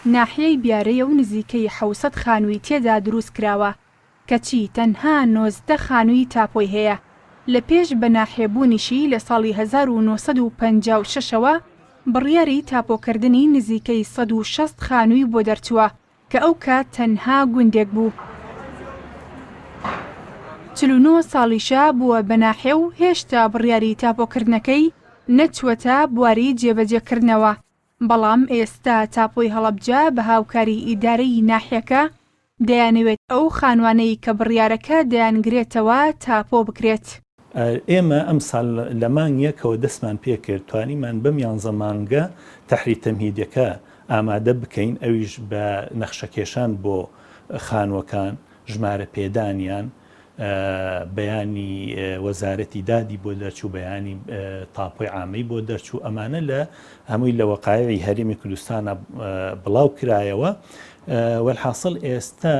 ناحیەی بیارەیە و نزیکەی 600 خانووی تێدا دروست کراوە کەچی تەنها 19 خانووی تاپۆی هەیە. لە پێش بە ناحێبوونیشی لە ساڵی 1956ەوە بڕیاری تاپۆکردنی نزیکەی 160 خانووی بۆ دەرچووە کە ئەو کات تەنها گوندێک بوو. 49 ساڵیشە بووە بەناحێ و هێشتا بڕیاری تاپۆکردنەکەی نەچوەتە بواری جێبەجێکردنەوە. بەڵام ئێستا تاپۆی هەڵەبجە بە هاوکاری ئیدارەی ناحیەکە دەیانەوێت ئەو خانوانەی کە بڕیارەکە دەیانگرێتەوە تاپۆ بکرێت. ئێمە ئەم ساڵ لە مانگیەکەوە دەستمان پێکرد توانیمان بەم 11 مانگە تەحری تەمهیدەکە ئامادە بکەین، ئەویش بە نەخشەکێشان بۆ خانوەکان، ژمارە پێدانیان، بەیانی وەزارەتی دادی بۆ دەرچوو، بەیانی تاپۆی عامەی بۆ دەرچوو. ئەمانە لە هەمووی لە وەقایعی هەرێمی کوردستانە بڵاو کرایەوە. وەلحاصل ئێستا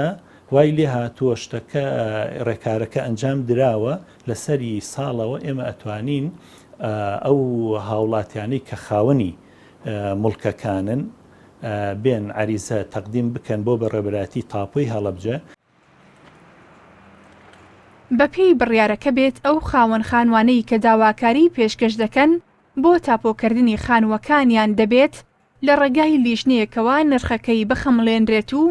وای لێ هاتووە شتەکە ڕێکارەکە ئەنجام دراوە لەسەری ساڵەوە ئێمە ئەتوانین ئەو هاوڵاتیانەی کە خاوەنی مڵکەکانن بێن عەریزە تەقدیم بکەن بۆ بەڕێوەبەراتی تاپۆی هەڵەبجە. بەپێی بڕیارەکە بێت ئەو خاوەن خانوانەی کە داواکاری پێشکەش دەکەن بۆ تاپۆکردنی خانوەکانیان دەبێت لە ڕێگای لیژنەیەکەوە نرخەکەی بخەمڵێنرێت و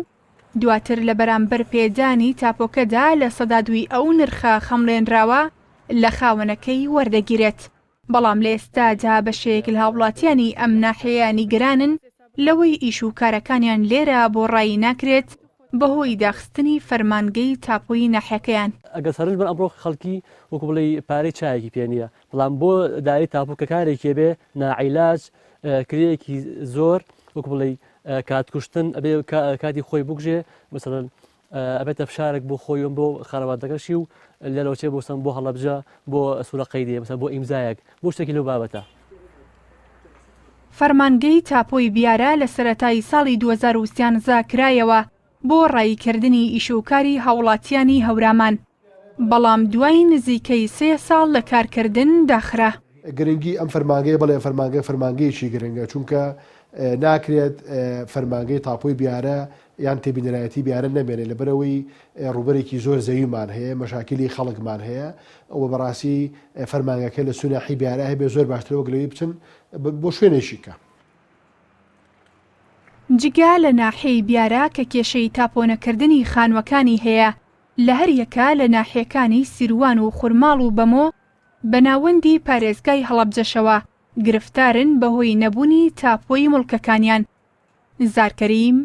دواتر لە بەرامبەر پێدانی تاپۆکەدا لە سەدادوی ئەو نرخە خەمڵێنراوە لە خاوەنەکەی وەردەگیرێت. بەڵام لە ئێستادا بەشەیەک لە هاوڵاتیانی ئەم ناحیەیانی گرانن لەوەی ئیش و کارەکانیان لێرە بۆ ڕایی ناکرێت بەهۆی داخستنی فەرمانگەی تاپۆی ناحیەکەیان. ئەگەر سەرنج بن ئەمڕۆ خەڵکی وەکو بڵێ پارەی چایەکی پێ نییە، بەڵام بۆ داری تاپۆکە کارێکی بێ ناعیلاج کرێیەکی زۆر وەکو بڵێ کاتکوشتن ئەبێ کاتی خۆی بگژێ، مەسەڵەن ئەبێتە فشارێک بۆ خۆی بۆ خانەوادەکەشی و لەلەوەچێ بۆسم بۆ هەڵەبجە بۆ سوورەقەی دێ مەسەڵەن بۆ ئیمزایەک بۆ شتێکی لەو بابەتە. فەرمانگەی تاپۆی بیارە لە سەرەتای ساڵی 2013 کرایەوە بۆ ڕایکردنی ئیشوکاری هاوڵاتیانی هەورامان، بەڵام دوای نزیکەی 3 ساڵ لە کارکردن داخرا. گرنگی ئەم فەرمانگەی بڵێ فەرمانگەیەکی گرنگە، چونکە ناکرێت فەرمانگەی تاپۆی بیارە یان تێبینەرایەتی بیارە نەبێنێت لەبەرەوەی ڕوبەرێکی زۆر زەویمان هەیە، مەشاکلی خەڵکمان هەیە، ئەوە بەڕاستی فەرمانگەکە لە سوناحی بیارە هەبێ زۆر باشترەوە گلەوی بچن بۆ شوێنێکیکە. جگا لە ناحیەی بیارە کە کێشەی تاپۆنەکردنی خانوەکانی هەیە، لە هەریەکە لە ناحیەکانی سیروان و خورماڵ و بەمۆ بەناوەندی پارێزگای هەڵەبجەشەوە گرفتارن بەهۆی نەبوونی تاپۆی مڵکەکانیان. زارکەریم،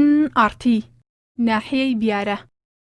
NRT، ناحیەی بیارە.